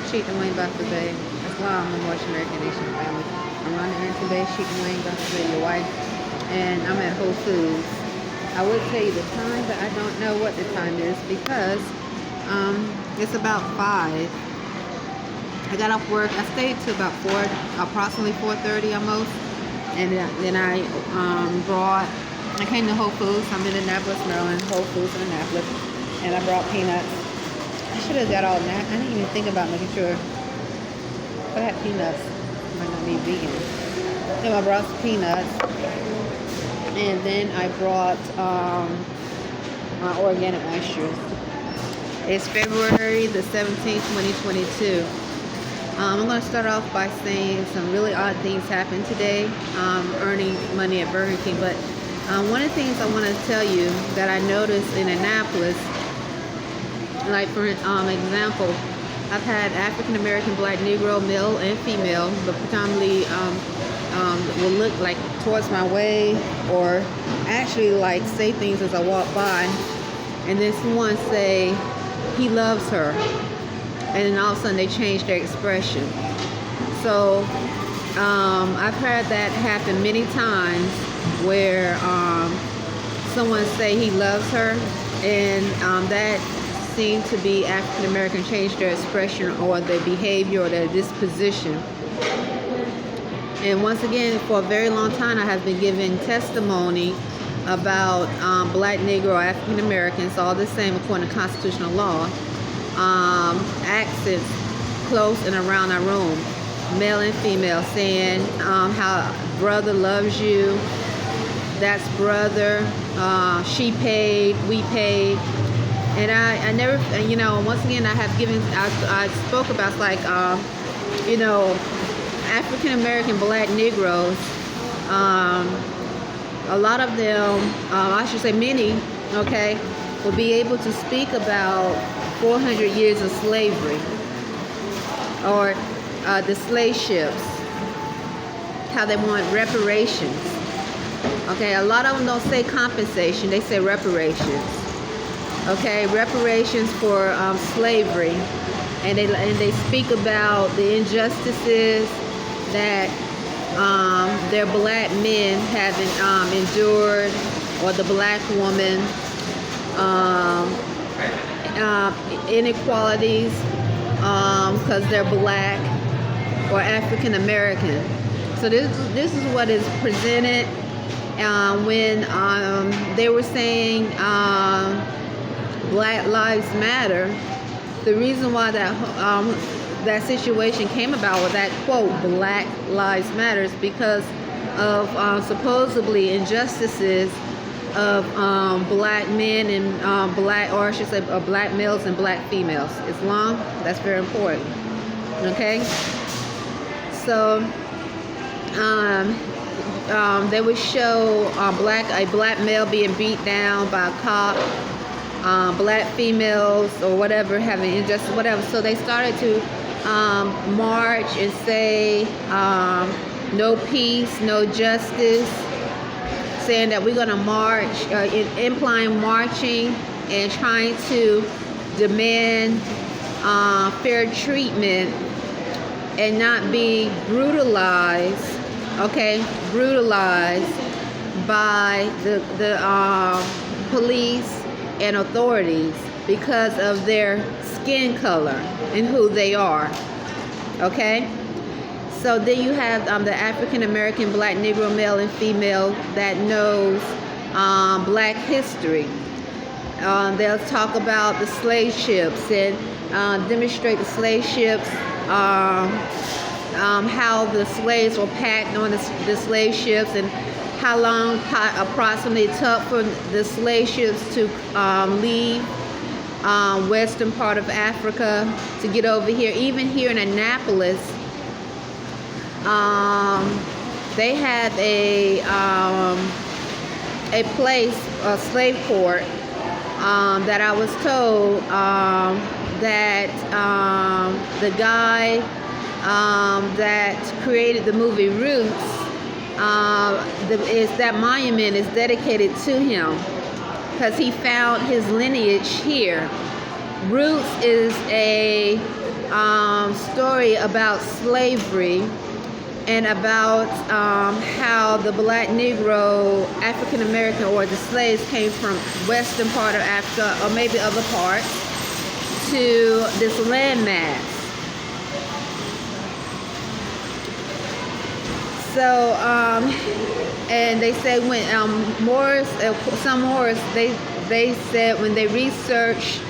Sheet and Wayne Bay. That's why I'm a Moorish American Nation family. I'm on Arrington-Bey, Sheet and Wayne Bay, your wife. And I'm at Whole Foods. I would tell you the time, but I don't know what the time is because it's about 5. I got off work. I stayed till about 4, approximately 4:30 almost. And then I came to Whole Foods. I'm in Annapolis, Maryland. Whole Foods in Annapolis. And I brought peanuts. I should have got all that. I didn't even think about making sure. If I had peanuts, I might not be vegan. Then I brought some peanuts. And then I brought my organic moistures. It's February the 17th, 2022. I'm going to start off by saying some really odd things happened today, earning money at Burger King. But one of the things I want to tell you that I noticed in Annapolis, like for example, I've had African American, Black, Negro, male and female, but predominantly will look like towards my way or actually like say things as I walk by, and then someone say he loves her, and then all of a sudden they change their expression. So I've heard that happen many times where someone say he loves her, and that seemed to be African American change their expression or their behavior or their disposition. And once again, for a very long time, I have been giving testimony about Black, Negro, African Americans, all the same according to constitutional law, accents close and around our room, male and female, saying how brother loves you, that's brother, she paid, we paid. And I never, once again, I spoke about like, African American, Black, Negroes, a lot of them, I should say many, will be able to speak about 400 years of slavery or the slave ships, how they want reparations. A lot of them don't say compensation, they say reparations. Reparations for slavery, and they speak about the injustices that their Black men have endured, or the Black woman, inequalities because they're Black or African American. So this is what is presented when they were saying Black Lives Matter. The reason why that situation came about with that quote, Black Lives Matter, is because of supposedly injustices of Black men and Black males and Black females. Islam, that's very important. So they would show a Black male being beat down by a cop, Black females or whatever having injustice, whatever. So they started to march and say no peace, no justice, saying that we're going to march, implying marching and trying to demand fair treatment and not be brutalized, brutalized by the police and authorities because of their skin color and who they are. So then you have the African American, Black, Negro, male and female that knows Black history. They'll talk about the slave ships and demonstrate the slave ships, how the slaves were packed on the slave ships, and how long approximately it took for the slave ships to leave western part of Africa to get over here. Even here in Annapolis, they have a place, a slave port, that I was told that the guy that created the movie Roots, that monument is dedicated to him because he found his lineage here. Roots is a story about slavery and about how the black Negro, African American, or the slaves came from western part of Africa, or maybe other parts, to this landmass. So, and they say when some Moors, they said when they researched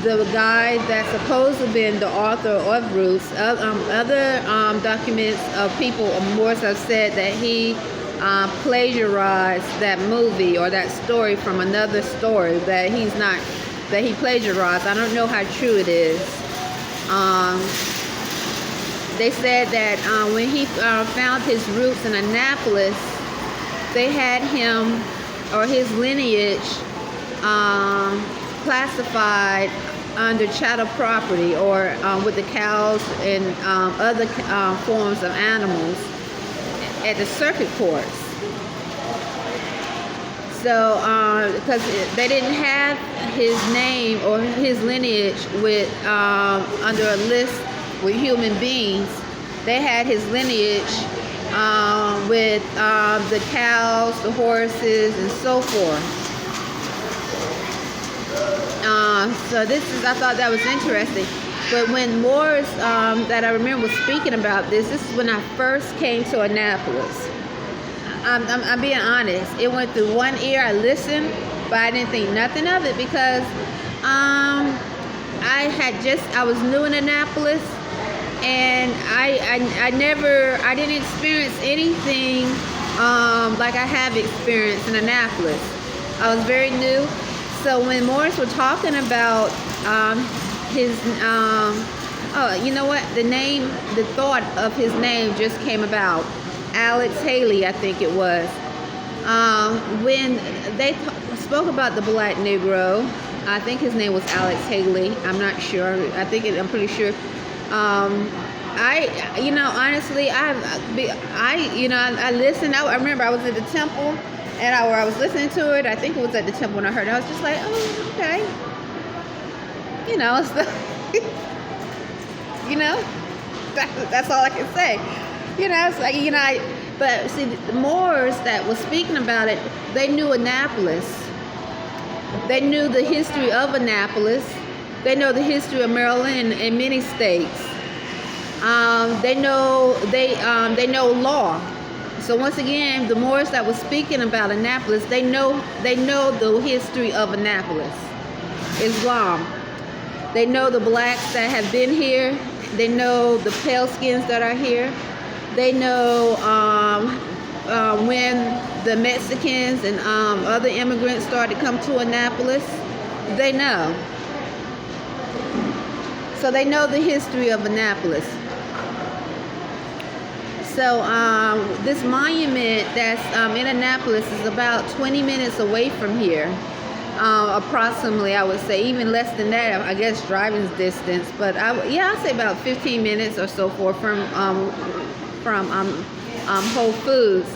the guy that's supposed to have been the author of Roots, other documents of people, Moors have said that he plagiarized that movie or that story from another story, that he plagiarized. I don't know how true it is. They said that when he found his roots in Annapolis, they had him, or his lineage, classified under chattel property, or with the cows and other forms of animals at the circuit courts. So, because they didn't have his name or his lineage with under a list with human beings, they had his lineage with the cows, the horses, and so forth. So I thought that was interesting. But when Moors that I remember was speaking about this is when I first came to Annapolis. I'm being honest. It went through one ear. I listened, but I didn't think nothing of it because I was new in Annapolis, and I didn't experience anything like I have experienced in Annapolis. I was very new. So when Morris were talking about his, you know what? The thought of his name just came about. Alex Haley, I think it was. When they spoke about the black Negro, I think his name was Alex Haley. I'm not sure. I'm pretty sure. Honestly, I listened. I remember I was at the temple, and I was listening to it. I think it was at the temple when I heard it. I was just like, oh, okay. That's all I can say. It's like, but see, the Moors that was speaking about it, they knew Annapolis. They knew the history of Annapolis. They know the history of Maryland and many states. They know law. So once again, the Moors that was speaking about Annapolis, they know the history of Annapolis, Islam. They know the blacks that have been here. They know the pale skins that are here. They know when the Mexicans and other immigrants started to come to Annapolis. They know. So they know the history of Annapolis. So this monument that's in Annapolis is about 20 minutes away from here, approximately. I would say even less than that. I guess driving distance, but I'd say about 15 minutes or so forth from Whole Foods.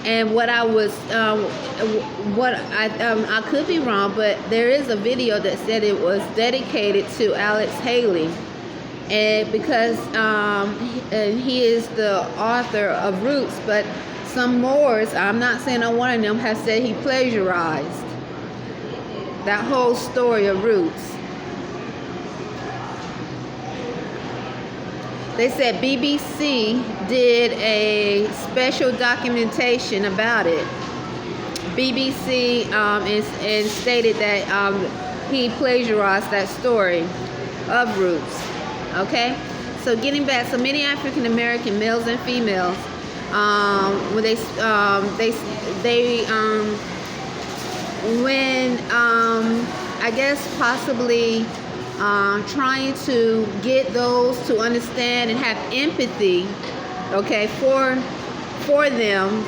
And what I could be wrong, but there is a video that said it was dedicated to Alex Haley. And because he is the author of Roots, but some Moors, I'm not saying on one of them, have said he plagiarized that whole story of Roots. They said BBC did a special documentation about it. BBC and stated that he plagiarized that story of Roots. Okay, so getting back, so many African American males and females, when I guess possibly trying to get those to understand and have empathy, okay, for them,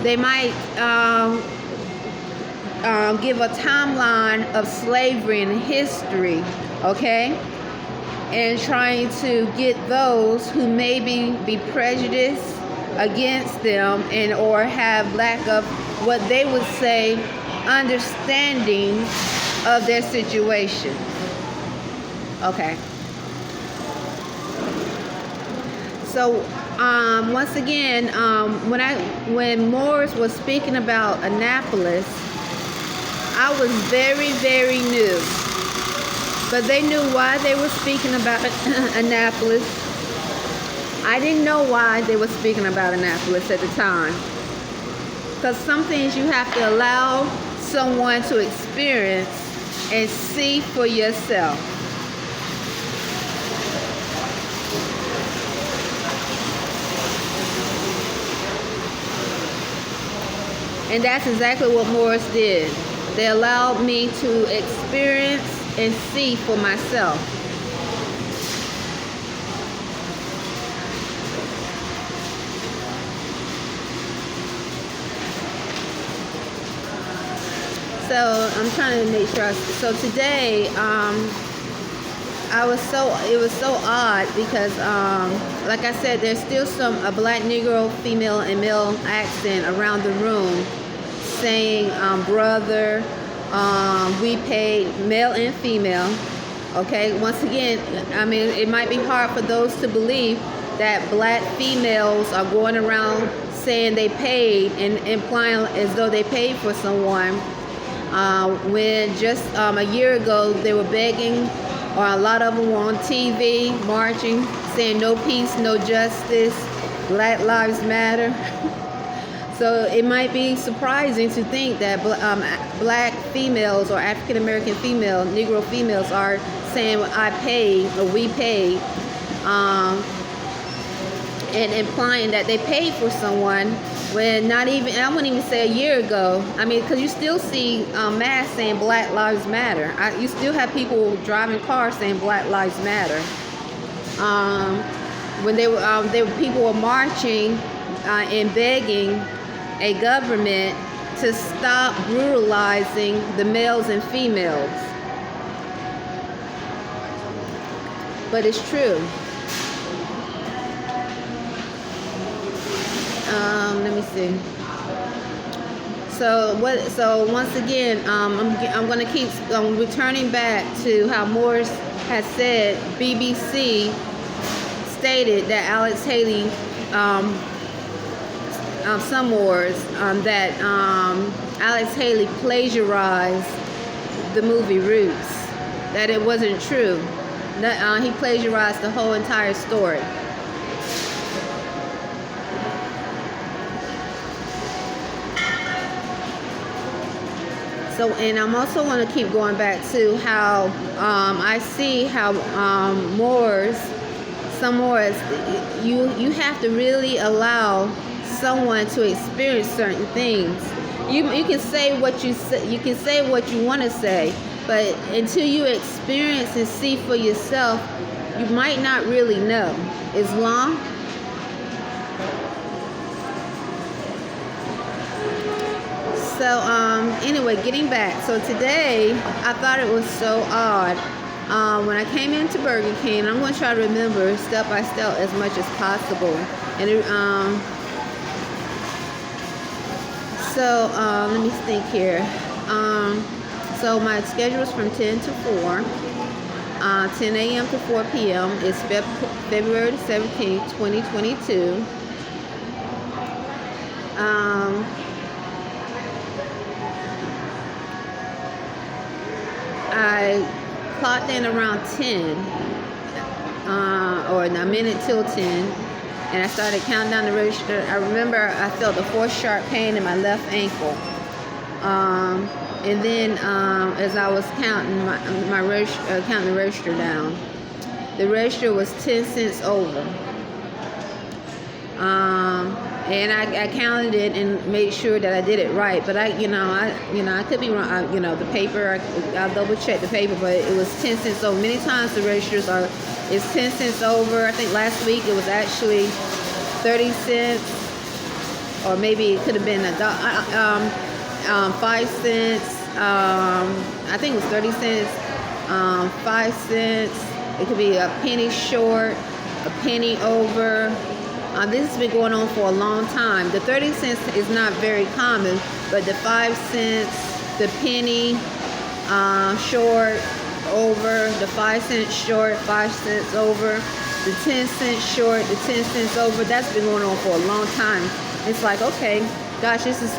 they might give a timeline of slavery and history, okay, and trying to get those who maybe be prejudiced against them and or have lack of what they would say understanding of their situation. Okay. So once again, when Morris was speaking about Annapolis, I was very, very new. But they knew why they were speaking about Annapolis. I didn't know why they were speaking about Annapolis at the time. Because some things you have to allow someone to experience and see for yourself. And that's exactly what Morris did. They allowed me to experience and see for myself. So I'm trying to make sure. So today, it was so odd because, like I said, there's still a black Negro, female, and male accent around the room saying brother, we paid, male and female. Okay, once again, I mean, it might be hard for those to believe that black females are going around saying they paid and implying as though they paid for someone, when just a year ago they were begging, or a lot of them were on TV marching, saying no peace, no justice, Black Lives Matter. So it might be surprising to think that black females or African American female, Negro females are saying I paid or we paid, and implying that they paid for someone when not even, I wouldn't even say a year ago. I mean, because you still see masks saying Black Lives Matter. You still have people driving cars saying Black Lives Matter. When people were marching and begging a government to stop brutalizing the males and females. But it's true. Let me see. So once again, I'm going to keep returning back to how Morris has said. BBC stated that Alex Haley, some wars, that Alex Haley plagiarized the movie Roots. That it wasn't true. That he plagiarized the whole entire story. So, and I'm also want to keep going back to how I see how some Moors, you have to really allow someone to experience certain things. You can say what you can say what you want to say, but until you experience and see for yourself, you might not really know. Islam. So anyway, getting back. So today, I thought it was so odd. When I came into Burger King, I'm going to try to remember step by step as much as possible. And let me think here. So my schedule is from 10 to 4. 10 a.m. to 4 p.m. It's February 17th, 2022. I clocked in around 10, or a minute till 10, and I started counting down the register. I remember I felt a 4 sharp pain in my left ankle. And then as I was counting counting the register down, the register was 10 cents over. And I counted it and made sure that I did it right. But I could be wrong. The paper, I'll double check the paper, but it was 10 cents over. Many times the registers it's 10 cents over. I think last week it was actually 30 cents, or maybe it could have been 5 cents. I think it was 30 cents, 5 cents. It could be a penny short, a penny over. This has been going on for a long time. The 30 cents is not very common, but the 5 cents, the penny, short, over, the 5 cent short, 5 cents over, the 10 cent short, the 10 cents over. That's been going on for a long time. It's like, okay, gosh, this is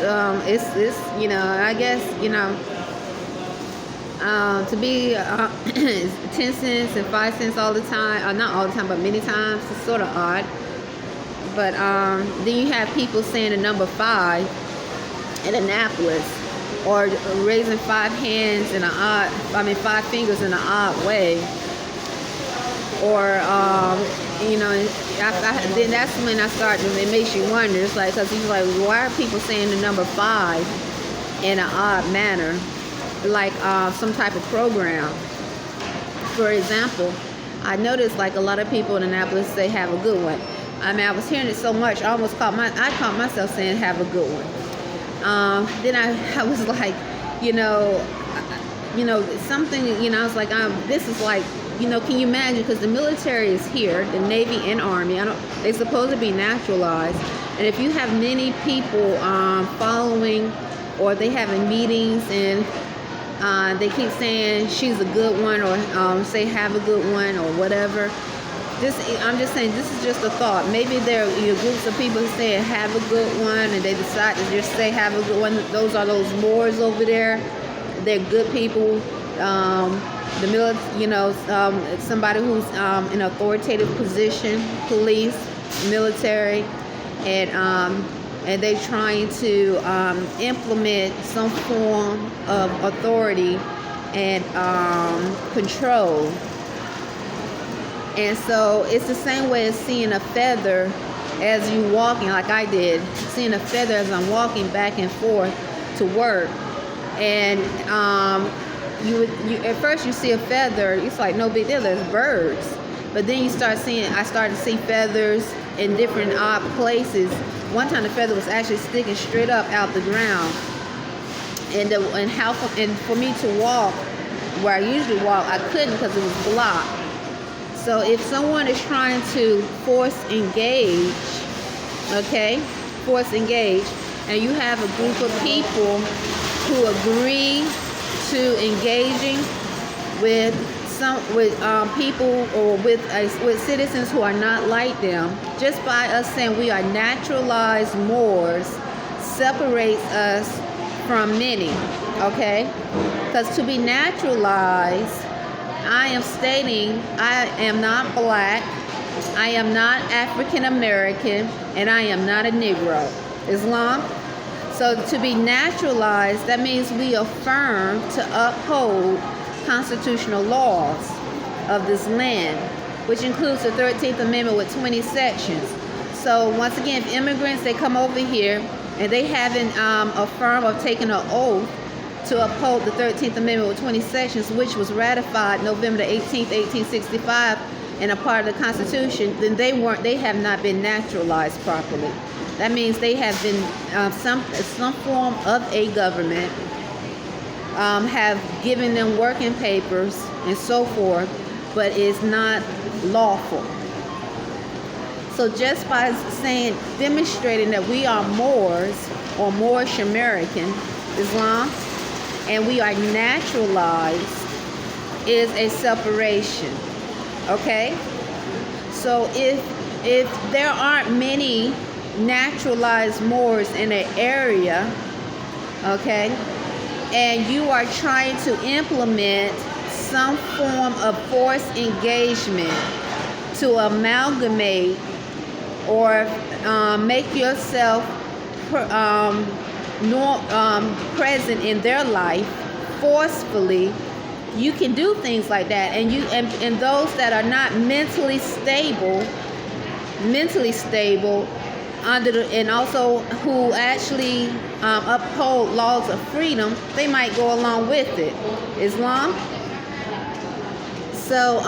it's I guess to be 10 cents and 5 cents all the time, not all the time, but many times, it's sort of odd. But then you have people saying the number 5 in Annapolis, or raising 5 hands in five fingers in an odd way, or then that's when I start. It makes you wonder. It's like, because he's like, why are people saying the number 5 in an odd manner, like some type of program? For example, I noticed like a lot of people in Annapolis say "have a good one." I mean, I was hearing it so much, I caught myself saying "have a good one." Then I was like, something, I was like, this is like, can you imagine? Because the military is here, the Navy and Army. They're supposed to be naturalized, and if you have many people following, or they having meetings and they keep saying she's a good one, or say have a good one, or whatever. I'm just saying, this is just a thought. Maybe there are groups of people saying have a good one, and they decide to just say have a good one. Those are those Moors over there. They're good people. The military, somebody who's in an authoritative position, police, military, and they're trying to implement some form of authority and control. And so it's the same way as seeing a feather as you walking, like I did, seeing a feather as I'm walking back and forth to work. And you at first you see a feather, it's like no big deal, there's birds. But then I started to see feathers in different odd places. One time the feather was actually sticking straight up out the ground. And for me to walk where I usually walk, I couldn't because it was blocked. So if someone is trying to force engage, and you have a group of people who agree to engaging with people, or with citizens who are not like them, just by us saying we are naturalized Moors separates us from many, okay? Because to be naturalized, I am stating I am not black, I am not African American, and I am not a Negro. Islam. So to be naturalized, that means we affirm to uphold constitutional laws of this land, which includes the 13th Amendment with 20 sections. So once again, if immigrants, they come over here and they haven't affirmed or taken an oath to uphold the 13th Amendment with 20 sections, which was ratified November the 18th, 1865, and a part of the Constitution, then they have not been naturalized properly. That means they have been some form of a government have given them working papers and so forth, but it's not lawful. So just by demonstrating that we are Moors or Moorish American, Islam, and we are naturalized, is a separation. Okay? So if there aren't many naturalized Moors in an area, okay, and you are trying to implement some form of forced engagement to amalgamate or make yourself present in their life forcefully, you can do things like that. And those that are not mentally stable and also who actually uphold laws of freedom, they might go along with it. Islam. So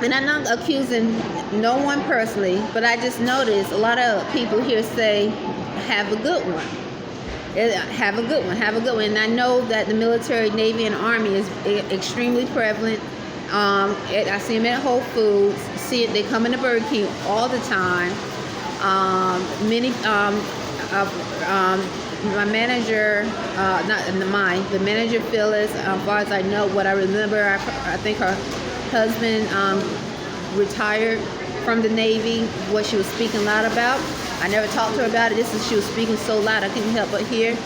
and I'm not accusing no one personally, but I just noticed a lot of people here say have a good one. Have a good one. Have a good one. And I know that the military, Navy, and Army is extremely prevalent. I see them at Whole Foods. They come in the Burger King all the time. Many my manager, not mine, the manager Phyllis, as far as I know, what I remember, I think her husband retired from the Navy, what she was speaking loud about. I never talked to her about it. This is, she was speaking so loud I couldn't help but hear.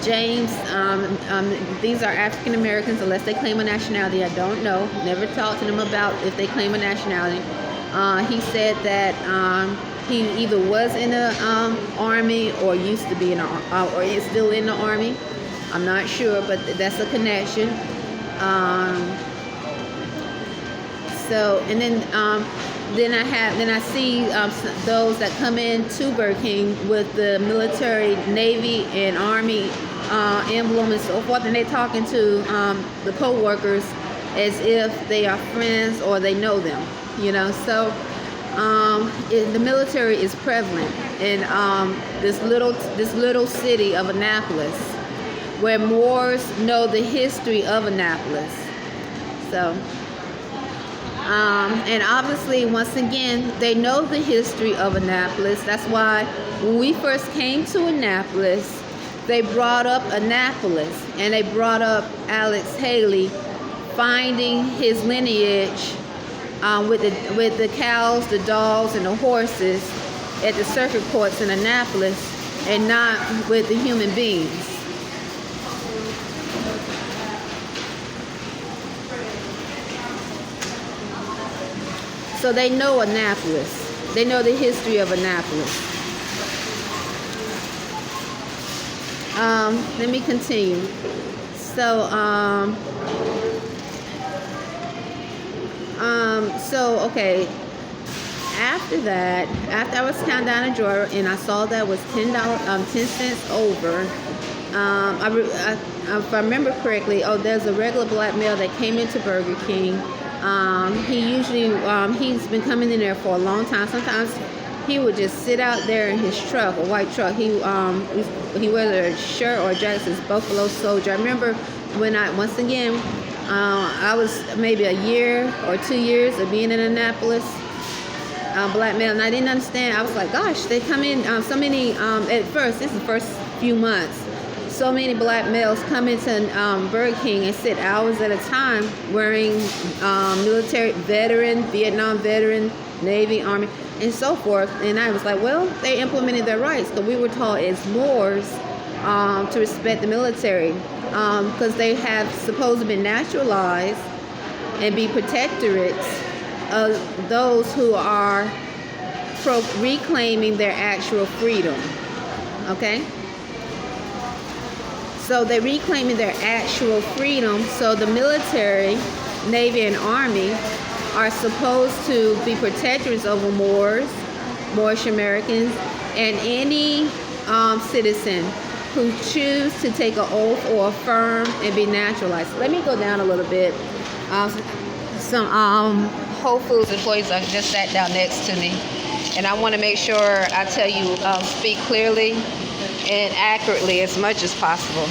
James, these are African Americans unless they claim a nationality. I don't know. Never talked to them about if they claim a nationality. He said that he either was in the Army or used to be in the, or is still in the Army. I'm not sure, but that's a connection. So, and then I see those that come into Burger King with the military, Navy, and Army emblem and so forth, and they're talking to the co-workers as if they are friends or they know them, you know. So the military is prevalent in this little city of Annapolis, where Moors know the history of Annapolis. So. And obviously, once again, they know the history of Annapolis. That's why when we first came to Annapolis, they brought up Annapolis, and they brought up Alex Haley finding his lineage with the cows, the dogs, and the horses at the circuit courts in Annapolis, and not with the human beings. So they know Annapolis. They know the history of Annapolis. Let me continue. So, okay. After that, after I was counting down a drawer and I saw that was $10, 10 cents over. If I remember correctly, there's a regular black male that came into Burger King. He usually, he's been coming in there for a long time. Sometimes he would just sit out there in his truck, a white truck. He wears a shirt or a jacket that says Buffalo Soldier. I remember when once again, I was maybe a year or 2 years of being in Annapolis, black male, and I didn't understand. I was like, gosh, they come in so many, at first, this is the first few months, so many black males come into Burger King and sit hours at a time wearing military veteran, Vietnam veteran, Navy, Army, and so forth. And I was like, well, they implemented their rights, because we were taught as Moors to respect the military, because they have supposedly been naturalized and be protectorates of those who are reclaiming their actual freedom. Okay? So they're reclaiming their actual freedom. So the military, Navy, and Army are supposed to be protectors over Moorish Americans, and any citizen who choose to take an oath or affirm and be naturalized. Let me go down a little bit. Some Whole Foods employees just sat down next to me, and I want to make sure I tell you, speak clearly and accurately as much as possible.